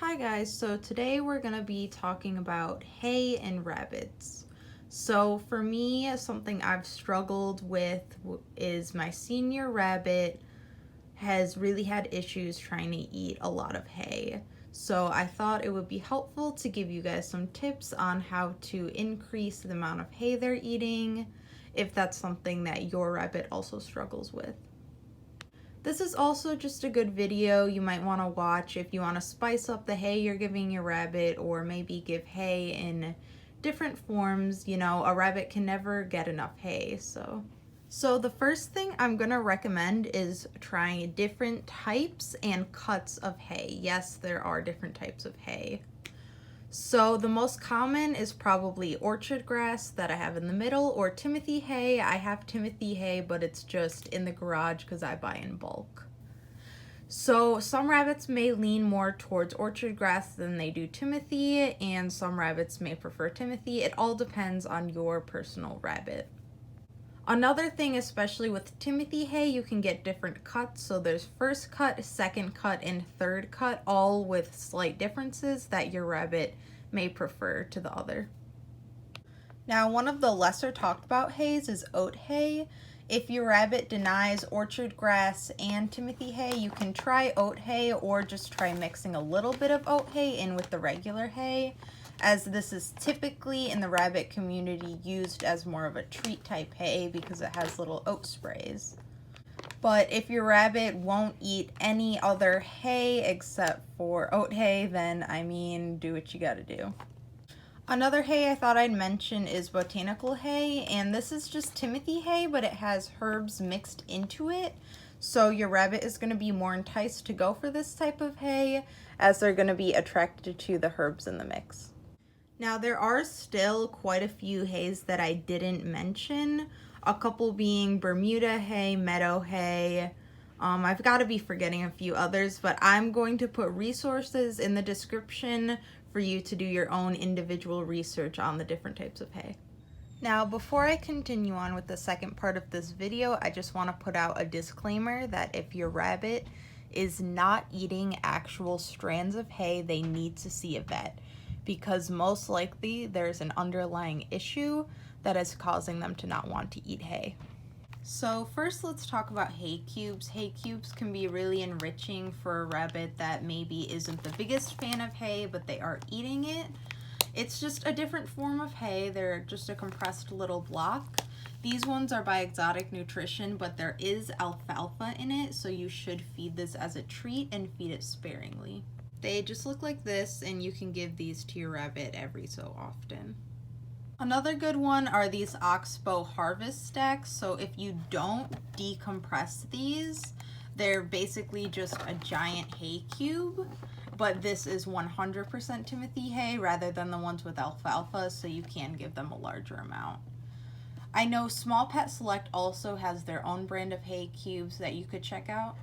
Hi guys, so today we're going to be talking about hay and rabbits. So for me, something I've struggled with is my senior rabbit has really had issues trying to eat a lot of hay. So I thought it would be helpful to give you guys some tips on how to increase the amount of hay they're eating if that's something that your rabbit also struggles with. This is also just a good video you might want to watch if you want to spice up the hay you're giving your rabbit, or maybe give hay in different forms. You know, a rabbit can never get enough hay. So the first thing I'm going to recommend is trying different types and cuts of hay. Yes, there are different types of hay. So the most common is probably orchard grass that I have in the middle, or Timothy hay. I have Timothy hay, but it's just in the garage because I buy in bulk. So some rabbits may lean more towards orchard grass than they do Timothy, and some rabbits may prefer Timothy. It all depends on your personal rabbit. Another thing, especially with Timothy hay, you can get different cuts. So there's first cut, second cut, and third cut, all with slight differences that your rabbit may prefer to the other. Now, one of the lesser talked about hays is oat hay. If your rabbit denies orchard grass and Timothy hay, you can try oat hay, or just try mixing a little bit of oat hay in with the regular hay, as this is typically in the rabbit community used as more of a treat type hay because it has little oat sprays. But if your rabbit won't eat any other hay except for oat hay, then do what you gotta do. Another hay I thought I'd mention is botanical hay, and this is just Timothy hay, but it has herbs mixed into it. So your rabbit is going to be more enticed to go for this type of hay, as they're going to be attracted to the herbs in the mix. Now, there are still quite a few hays that I didn't mention, a couple being Bermuda hay, meadow hay. I've got to be forgetting a few others, but I'm going to put resources in the description for you to do your own individual research on the different types of hay. Now, before I continue on with the second part of this video, I just want to put out a disclaimer that if your rabbit is not eating actual strands of hay, they need to see a vet, because most likely there's an underlying issue that is causing them to not want to eat hay. So first, let's talk about hay cubes. Hay cubes can be really enriching for a rabbit that maybe isn't the biggest fan of hay, but they are eating it. It's just a different form of hay. They're just a compressed little block. These ones are by Exotic Nutrition, but there is alfalfa in it, so you should feed this as a treat and feed it sparingly. They just look like this, and you can give these to your rabbit every so often. Another good one are these Oxbow Harvest Stacks. So if you don't decompress these, they're basically just a giant hay cube, but this is 100% Timothy hay rather than the ones with alfalfa, so you can give them a larger amount. I know Small Pet Select also has their own brand of hay cubes that you could check out,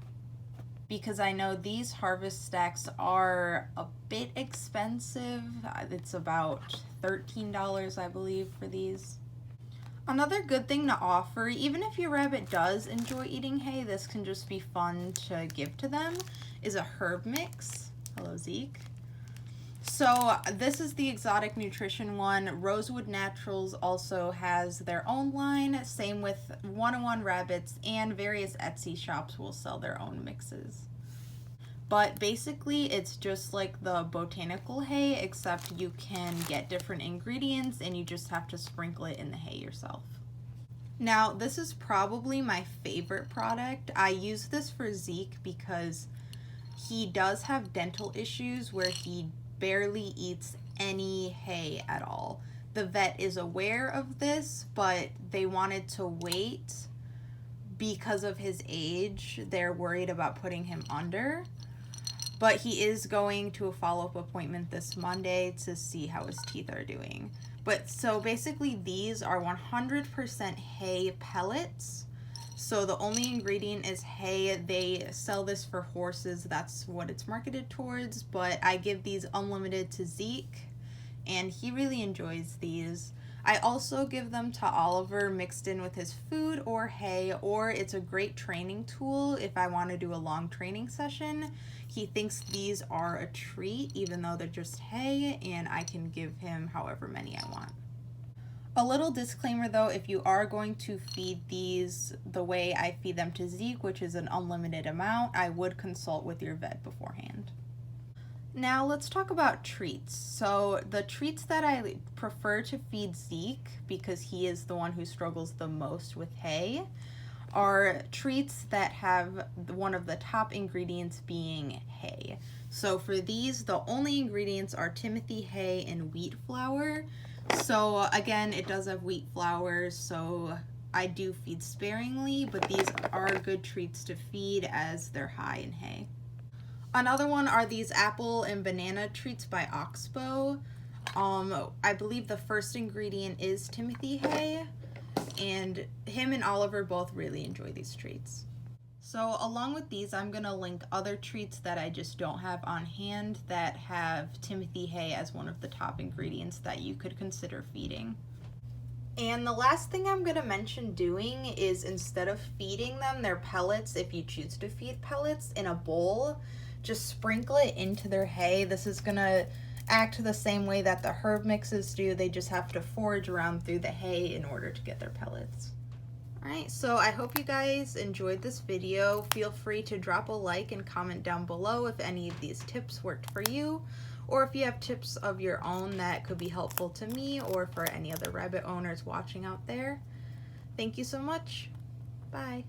because I know these harvest stacks are a bit expensive. It's about $13, I believe, for these. Another good thing to offer, even if your rabbit does enjoy eating hay, this can just be fun to give to them, is a herb mix. Hello, Zeke. So this is the Exotic Nutrition one. Rosewood Naturals also has their own line. Same with 101 Rabbits, and various Etsy shops will sell their own mixes. But basically, it's just like the botanical hay, except you can get different ingredients and you just have to sprinkle it in the hay yourself. Now, this is probably my favorite product. I use this for Zeke because he does have dental issues where he barely eats any hay at all. The vet is aware of this, but they wanted to wait because of his age. They're worried about putting him under. But he is going to a follow-up appointment this Monday to see how his teeth are doing. But so basically these are 100% hay pellets. So the only ingredient is hay. They sell this for horses. That's what it's marketed towards. But I give these unlimited to Zeke, and he really enjoys these. I also give them to Oliver mixed in with his food or hay, or it's a great training tool if I want to do a long training session. He thinks these are a treat even though they're just hay, and I can give him however many I want. A little disclaimer though, if you are going to feed these the way I feed them to Zeke, which is an unlimited amount, I would consult with your vet beforehand. Now let's talk about treats. So the treats that I prefer to feed Zeke, because he is the one who struggles the most with hay, are treats that have one of the top ingredients being hay. So for these, the only ingredients are Timothy hay and wheat flour. So again, it does have wheat flour, so I do feed sparingly, but these are good treats to feed as they're high in hay. Another one are these apple and banana treats by Oxbow. I believe the first ingredient is Timothy hay, and him and Oliver both really enjoy these treats. So along with these, I'm gonna link other treats that I just don't have on hand that have Timothy hay as one of the top ingredients that you could consider feeding. And the last thing I'm gonna mention doing is, instead of feeding them their pellets, if you choose to feed pellets, in a bowl, just sprinkle it into their hay. This is gonna act the same way that the herb mixes do. They just have to forage around through the hay in order to get their pellets. Alright, so I hope you guys enjoyed this video. Feel free to drop a like and comment down below if any of these tips worked for you, or if you have tips of your own that could be helpful to me or for any other rabbit owners watching out there. Thank you so much. Bye.